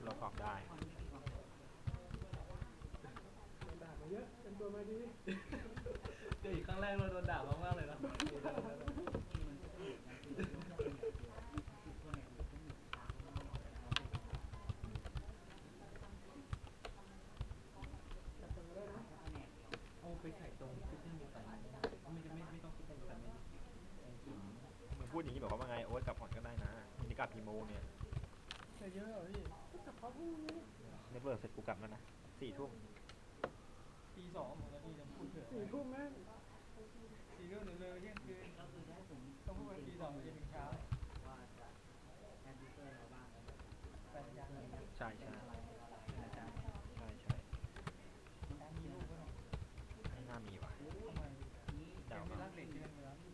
ลดออกได้ด่ามาเยอะเป็นตัวมาดีเจออีกครั้งแรกเราโดนด่ามากๆเลยนะเอาไปใส่ตรงฟิตติ้งอยู่ใส่ไม่ต้องฟิตติ้งใส่ไม่มึงพูดอย่างนี้แบบว่าไงโอ๊ตกลับก่อนก็ได้นะมินิกลับกี่โมงเนี่ยใส่เยอะเหรอพี่ก็จับเขาพรุ่งนี้ในเบิร์เสร็จกูกลับแล้วนะ4 ทุ่มตี 2หมดแล้วพี่จะพูดเถอะ4 ทุ่มแม่ง4 ทุ่มหรือเลยเที่ยงคืนต้องพูดว่าตี 2จนถึงเช้าใช่ใช่มีลูกก็หน่อยไม่น่ามีว่ะเดามารักเด็กที่นั่นอยู่แล้วจ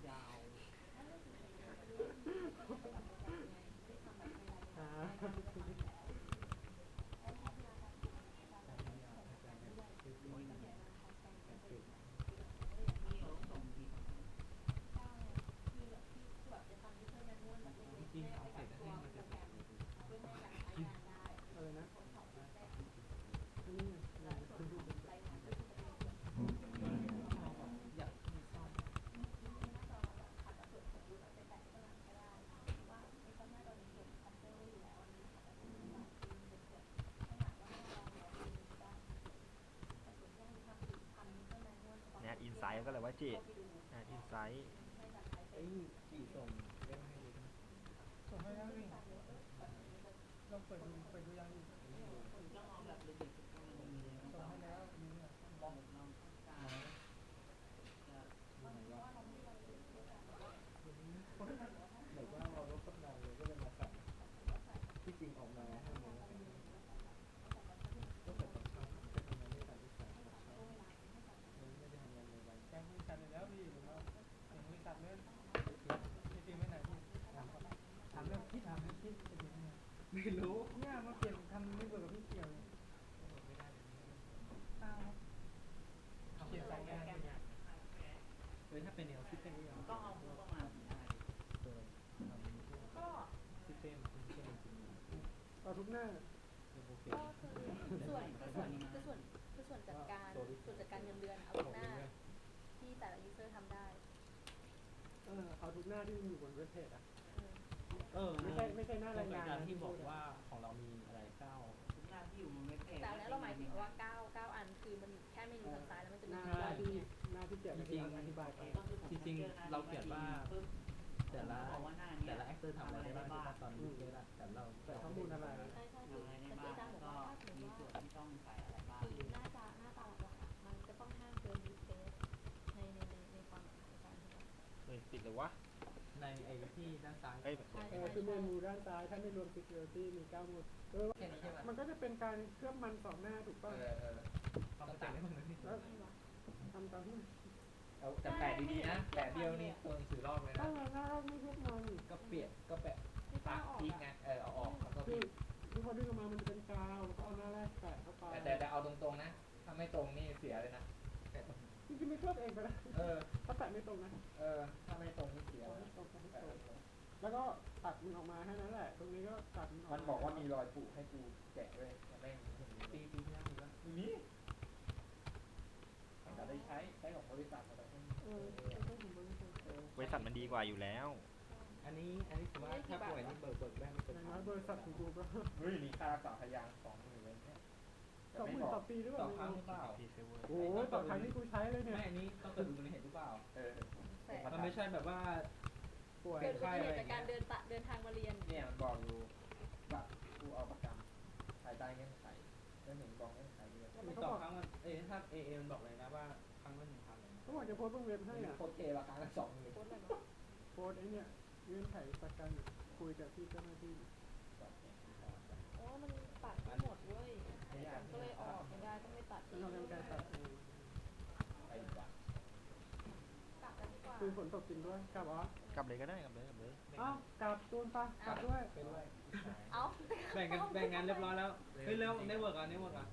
ริงเอาเสร็จแล้วมันจะอะไรนะอยากมีซ่อมแนทอินไซต์ก็เลยว่าจีแนทอินไซต์ไอ้จีส่งเล่มให้ดูส่งให้แล้วนี่ลองเปิดดูยังอยู่ส่งให้แล้วนี่ลองแบบว่าเราลดกำลังเลยก็เลยมาใส่ที่จริงออกมาให้มันก็แต่ตอนเช้าจะทำงานไม่ทันที่ใส่ตอนเช้าไม่ได้ทำงานในวันแจ้งบริษัทเลยแล้วพี่หรือว่าอย่างบริษัทเลื่อนจริงไม่ไหนพี่ถามเรื่องพี่ถามเรื่องพี่จะเป็นยังไงไม่รู้เนี่ยมาเปลี่ยนทำไม่เบื่อกับพี่เกี่ยวเลยไม่ได้อ้าวเขียนสายงานเนี่ยถ้าเป็นแนวซิสเต็มก็เอาประมาณก็ซิสเต็มเอาทุกหน้าก็คือส่วนจัดการเงินเดือนเอาทุกหน้าที่แต่ละยูเซอร์ทำได้เอาทุกหน้าที่อยู่บนเว็บเพจอ่ะไม่ใช่หน้ารายงานที่บอกว่าของเรามีอะไร9ทุกหน้าที่อยู่บนเว็บเพจแต่แล้วเราหมายถึงว่า9อันคือมันแค่เมนูทางซ้ายแล้วมันจะมีหน้าที่เกี่ยวกับการอธิบายจริงเราเขียนว่าแต่ละแอคเตอร์ทำอะไรได้บ้างตอนนี้แต่เราใส่ข้อมูลอะไรใช่แต่อาจารย์บอกว่าถ้าสมมติว่าคือหน้าตาหลักๆมันจะต้องห้ามเกินยูเซสในความหมายของการติดเลยวะในไอ้ที่ด้านซ้ายคือเมนูด้านซ้ายถ้าไม่รวม security มี9 หมวดมันก็จะเป็นการเคลือบมัน2 หน้าถูกป่ะทำแต่งให้มันเลยแล้วทำตามที่แต่แปะดีๆนะแปะเดียวนี่ตัวหนังสือลอกเลยนะหน้าไม่เคลือบมันก็เปียกก็แปะปักทิ้งไงเอาออกแล้วก็คือพอดึงออกมามันจะเป็นกาวแล้วก็เอาหน้าแรกแปะเข้าไปแต่เอาตรงๆนะถ้าไม่ตรงนี่เสียเลยนะจริงๆไม่เคลือบเองไปแล้วถ้าแปะไม่ตรงนะถ้าไม่ตรงนี่เสียแล้วก็ตัดมันออกมาแค่นั้นแหละตรงนี้ก็ตัดมันบอกว่ามีรอยปุให้กูแกะด้วยไม่ตีที่นั่นมีปะมีแต่ได้ใช้ของบริษัทอะไรบริษัทมันดีกว่าอยู่แล้วอันนี้ถือว่าถ้าป่วยนี่เบิกแบงเป็นน้อยบริษัทของกูก็มีค่ารักษาพยา20,000เลยเนี่ย20,000 ต่อปีหรือเปล่าต่อครั้งหรือเปล่าโอ้ต่อครั้งที่กูใช้เลยเนี่ยไม่อันนี้ต้องเกิดอุบัติเหตุหรือเปล่ามันไม่ใช่แบบว่าป่วยไข้อะไรจากการเดินทางมาเรียนเนี่ยมันบอกอยู่แบบกูเอาประกันภายใต้เงื่อนไขแล้ว1 บอกเงื่อนไขเลยต่อครั้งมันถ้ามันบอกเลยนะว่าครั้งละ1,000เลยเขาบอกจะโพสต์ตรงเว็บให้โพสต์ราคาละ20,000โพสต์ไอ้เนี่ยเงื่อนไขประกันคุยกับที่เจ้าหน้าที่มันตัดไม่หมดเว้ยก็เลยออกไม่ได้ต้องไม่ตัดต้องทำการตัดไปดีกว่าคือฝนตกจริงด้วยกลับวะกลับเลยก็ได้กลับเลย อ้าวกลับตูนปะกลับด้วยแบ่งงานเรียบร้อยแล้วเฮ้ยเร็วได้เวิร์กอ่ะนี่เหรอ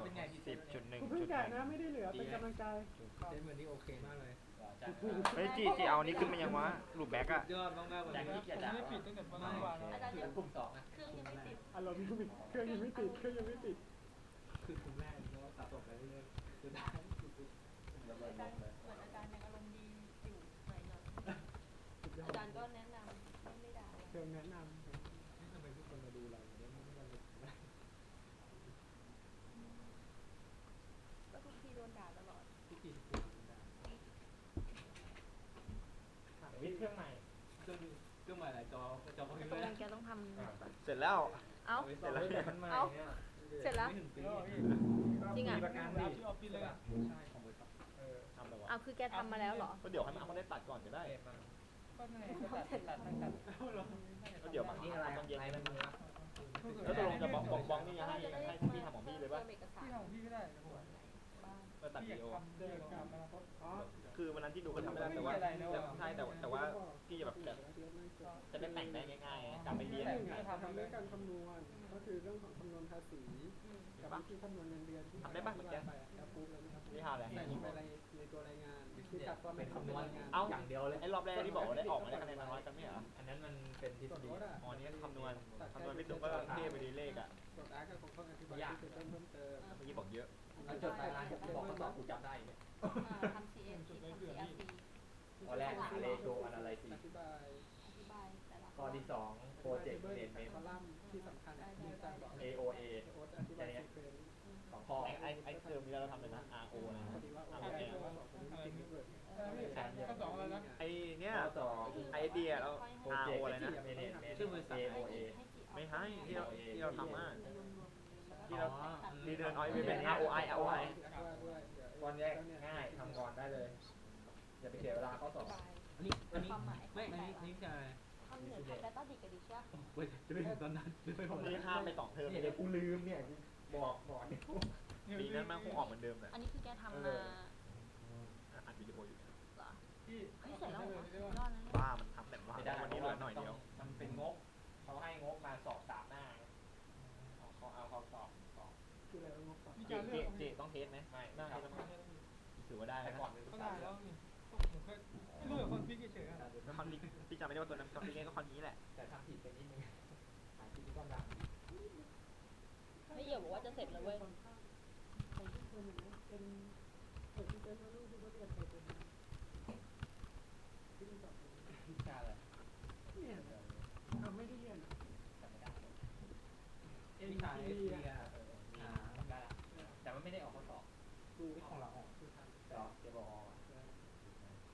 เป็นไง10.1กูเพิ่งแกะนะไม่ได้เหลือเป็นกำลังใจเต้นเหมือนที่โอเคมากเลย เฮ้ยจีเอาอันนี้ขึ้นมายังวะรูปแบ็กอะ ยอดมากๆวัน ผม นี้ ไม่ได้ปิดตั้งแต่เมื่อวานแล้ว อาจารย์ยัง กลุ่มสองนะ เครื่องยังไม่ติด อารมณ์ยังไม่เครื่องยังไม่ติดเครื่องยังไม่ติด คือกลุ่มแรกก็สะสมไปเรื่อยๆสุดท้ายระเบิด อา ล จารง ย์ เลย เหมือนอาจารย์ยังอารมณ์ดีอยู่หน่อย สุดยอ อา ด จารย์ก็แนะนำไม่ด่า เชิญแนะน ทำไมทุกคนมาดูเราเนี่ยไม่มาดู ก็ทุกทีโดนด่าตลอด ที่กินคุมได้ วิทย์เครื่องใหม่ เครื่องใหม่หลายจอคอมพิว ต เต ก อ ล ร์ งแกต้องทำ เสร็จแล้ว เอ้า เสร็จแล้วมันใหม่เนี่ย เสร็จแล้ว ไม่ถึงปี จริงอ่ะ มีประกันดิที่ออฟฟิศเลยอ่ะ ใช่ของบริษัท ทำอะไรวะ เอาคือแกทำมาแล้วเหรอ ก็เดี๋ยวให้มันได้ตัดก่อนก็ได้ ก็ไงก็ตัด ก็เดี๋ยวมันตอนเย็นให้มันแล้วตกลงจะบอกนี่ให้พี่ทำของพี่เลยป่ะ เอกสาร ที่ทำของพี่ก็ได้ บ้าง ก็ตัด พี่ วิ อยาก ดีโอ ทำเรื่องการมาพบ ำอ๋อ คือวันนั้นที่ดูก็ทำไม่ได้แต่ว่าใช่แต่ว่าพี่จะแบบจะได้แต่งได้ง่ายๆกลับไปเรียน ทำเรื่องการคำนวณก็คือเรื่องของคำนวณภาษีกับวิธีคำนวณเงินเดือนที่ไปแล้วพูดแล้วนะครับ นี่ฮาเลย ใส่ลงไปในตัวรายงานคือตัดตอน เป็นคำนวณ รายงาน เอ้า อย่างเดียวเลย ไอ้รอบแรกที่บอกว่าได้ออกมาได้คะแนนน้อยกันไม่เหรอ อันนั้นมันเป็นทฤษฎี อ๋อนี่คำนวณไม่ถูกก็เทไปดีเลขอ่ะ ส่วนอาร์ตก็คงอธิบายที่จะเพิ่มเติม เมื่อกี้บอกเยอะ แล้วจดรายงานบอกข้อสอบกูจำได้เนี่ย ทำ CM ทำ CRC ข้อแรกหาเลโชอนาลิซิ อธิบาย อธิบายแต่ละ ข้อที่สองโปรเจกต์เมนเมน คอลัมน์ที่สำคัญที่อาจารย์บอก AOA โอ๊ตอธิบายซีเควนซ์ สองข้อ ไอ้เทอมนี้เราทำเลยนะ RO นะ พอดีว่าโอ๊ตได้ว่าสองคนนี้จริงไม่เบิด ก็สองอะไรนะ ไอ้เนี่ย ข้อสอง ไอเดียแล้ว โปรเจก RO ต์ อะไรนะ เมนเมนชื่อบริษัท AOA ไม่ให้ที่เราทำอ่ะ ที่ ที่ เรา เรารีเทิร์นออยเป็น ROI ด้วย ก้อนแรกง่ายทำก่อนได้เลย อย่าไปเสียเวลาข้อสอบ อันนี้ความหมาย นี่จะ ทำเหนือทำ data ดิกกับดิช่ะ จะไปถึงตอนนั้นจะไปผม นี่ข้ามไป2เทอม เนี่ยเดี๋ยวกูลืมเนี่ยบอกเนี่ย ปีนั้นมันคงออกเหมือนเดิมแหละ อันนี้คือแกทำมา อัดวิดีโออยู่ เหรอ พี่ เฮ้ยเสร็จแล้วเหรอยอดนะ บ้ามันทำแต่ว่าวันนี้เหลือหน่อยเดียว มันเป็นงบเขาให้งบมาสอบ3หน้าเขาเอาเขาสอบ คืออะไรงบก่อน มีการเลือก เจต้องเทสไหม ไม่ ได้ถือว่าได้ แต่ นะ ก่อน ก็ได้แล้วนี่ผมก็ไม่รู้กับคนพี่เฉยๆ คอนนี้พี่จำไม่ได้ว่าตัวนั้นคอนนี้ก็คอนนี้แหละ แต่ทำผิดไปนิดนึงหาคิดที่ก้อนดำ ไม่เหี่ยวบอกว่าจะเสร็จแล้วเว้ย ของที่คนอย่างนี้เป็นที่เป็นรูปที่เขาเรียนไปเป็นที่เป็นสอบ วิชาอะไร เนี่ยไม่ได้เรียน จำไม่ได้วิชาเอสได้แต่มันไม่ได้ออกข้อสอบ ดูของเราออกคือทำ ต่อเจบอ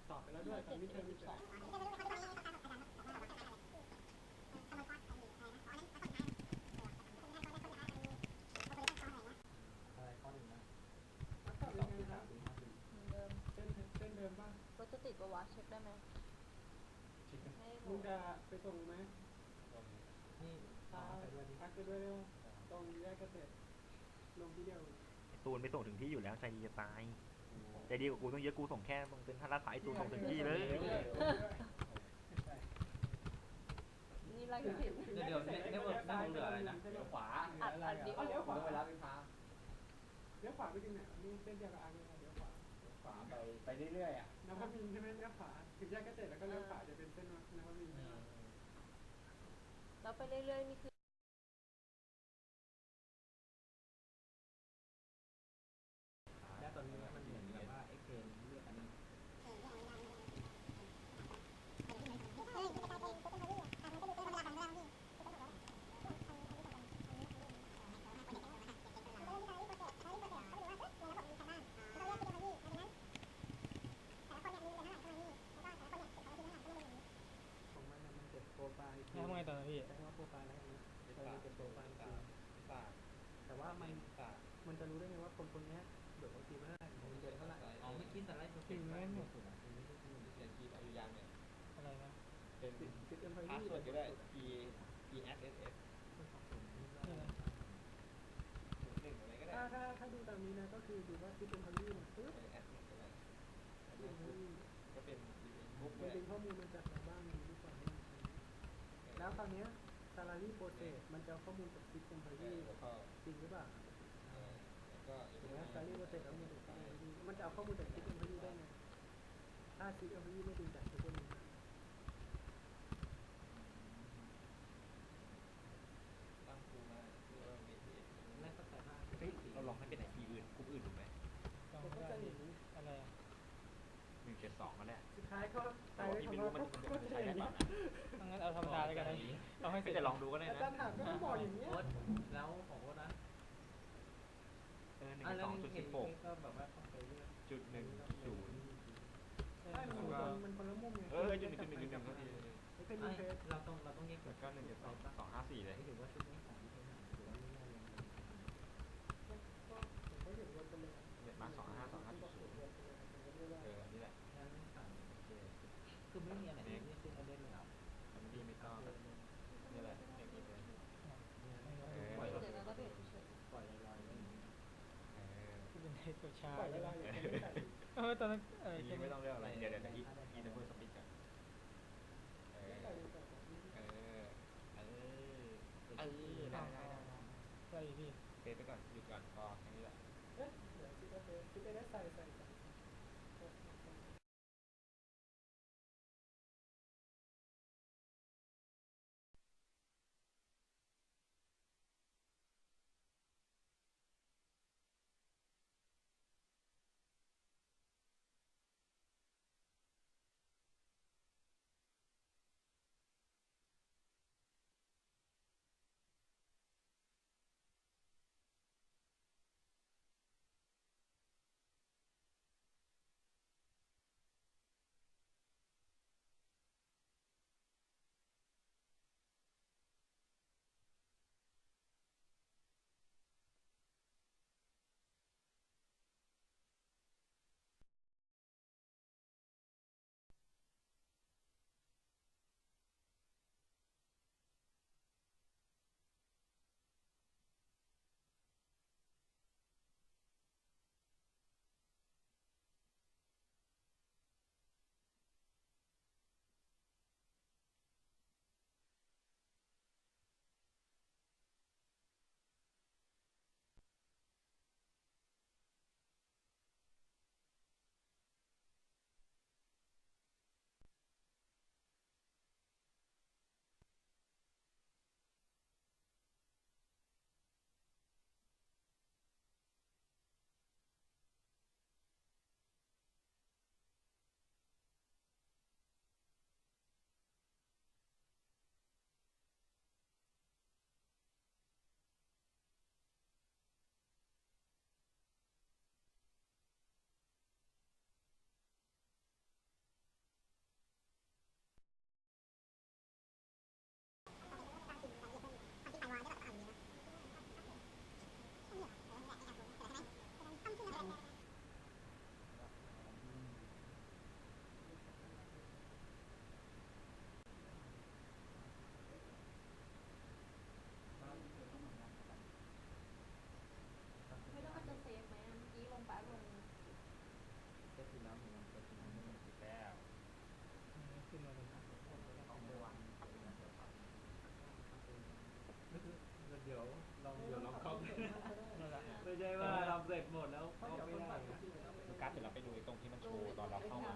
สอบไปแล้วด้วยตอนนี้เทอมที่2 อะไรข้อหนึ่งนะ สอบยังไงครับ เดิม เส้นเดิมป่ะ รถจะติดปะวะเช็คได้ไหมให้หม มึง ด จะไปส่งไหม นี่ไปด้วยดิ พักไปด้วยเร็วตรงแยกเกษตรลงที่เดียว ตูนไปส่งถึงที่อยู่แล้วใจดีจะตายใจดีกว่ากูต้องเยอะกูส่งแค่ตรงเป็นท่าลาดสายตูนส่งถึงที่เลย นี่ไล่ผิด เดี๋ยวเนี่ยเหลืออะไรนะเดี๋ยวขวา อัดดิ เลี้ยวขวา ต้องไปรับไฟฟ้า เลี้ยวขวาไปถึงไหนนี่เส้นเดียวกับอาร์เลยเลี้ยวขวา ขวาไปเรื่อยๆอ่ะ นวมินทร์ใช่ไหมเลี้ยวขวาถึงแยกเกษตรแล้วก็เลี้ยวขวาจะเป็นเส้นนวมินทร์ แล้วไปเรื่อยๆนี่คือ และตอนนี้มันเหมือนแบบว่าเอ็กเซนเลือกอันนี้ ของมันมันเก็บโปรไฟล์ ทำไงต่อพี่ ใช้คำว่าโปรไฟล์แล้วกันนะเก็บโปรไฟล์แต่ว่ามันจะรู้ได้ไงว่าคนคนนี้เบิกวัคซีนเมื่อไหร่เงินเดือนเท่าไหร่ อ๋อไม่คิดแต่ไรเขา จริงไหมเนี่ย เขียนคีย์อายุยางเนี่ย อะไรนะ เป็น ติดเอ็มไพ พาส รี่ เวิร์ดก็ได้ E S S S นี่นะ หนึ่งอะไรก็ได้ ถ้าดูตามนี้นะก็คือดูว่าติดเอ็มไพรี่มันปึ๊บ แอดมินก็ได้ ติดเอ็มไพรี่ ก็เป็นบุ๊ก มัน เลย ดึงข้อมูลมาจากไหนบ้างดูดีกว่าแล้วคราวนี้ salary process มันจะเอาข้อมูลจากติดเอ็มไพรี่ แล้วก็ จริงหรือเปล่า แล้วก็ ถูกไหม salary process แล้วมีจากติดเอ็มไพรี่มันจะเอาข้อมูลจากติดเอ็มไพรี่ได้ไง ถ้าซิกเอาพี่ไม่ดึงจากตัวนี้ ตั้งครูมาเพื่อว่ามีที่ แรกก็ใส่ผ้า เฮ้ยเราลองให้เป็นไอพีอื่นกลุ่มอื่นดูไหม ลองได้ดิอะไรอ่ะ 172ก็ได้ สุดท้ายก็ แต่ ตาย ว่า ด้วย พี่ไม่ คำ รู้ ว่า มันใช้ได้เปล่านะ ถ้างั้นเอาธรรมดาแล้วกันนะเอาให้เสร็จ แต่ลองดูก็ได้ อา นะ จารย์ถามก็ต้องบอกอย่างเงี้ย โอ๊ตแล้วของโอ๊ตนะ 1 2 1 6 ก็แบบว่าต้องไปเลือก จุด1 0 ใช่มันคนละมุมไง จุด 1 1 1 1ก็ดี ไม่เป็นรีเฟซ เราต้องแยก แล้วก็1 2 2 5 4เลย ถือว่าชุดนี้ของที่เป็นหนังถือว่าไม่น่าเรียนเลย ก็อยู่รวมกันเลย เนี่ยมา2 5 2 5 0อันนี้แหละ งั้นสั่งโอเคคือไม่มีอะไรที่ไม่ซื้อเอาได้เลยเหรอ อันนี้ไม่ต้องนี่แหละอย่างนี้เลย ปล่อยเดี๋ยวเราก็เปลี่ยนเฉย ปล่อยลอยๆไว้อย่างนี้ ที่เป็นไอ้ตัวชา ปล่อย ใช่ไหม เวลาอย่างนี้ใส่ ตอนนั้นอย่างนี้ไม่ต้องเลือกอะไรเดี๋ยวอีดับเบิลสปิกกันได้ ใช่พี่ เฟซไปก่อนหยุดก่อนพอแค่นี้แหละ เอ๊ะเดี๋ยวซิกเฟซซิกได้ใส่ไม่ต้องอาจจะเซฟไหมเมื่อกี้ลงไปลง เซ็ตที่แล้วมันเซ็ตที่แล้วมัน อีกแล้ว ขึ้นมาเลย ของเมื่อวานเดี๋ยวลองเข้าไม่ใช่ว่าทำเสร็จหมดแล้วเข้าไม่ได้ คือการ์ดเสร็จเราไปดูตรงที่มันโชว์ตอนเราเข้ามา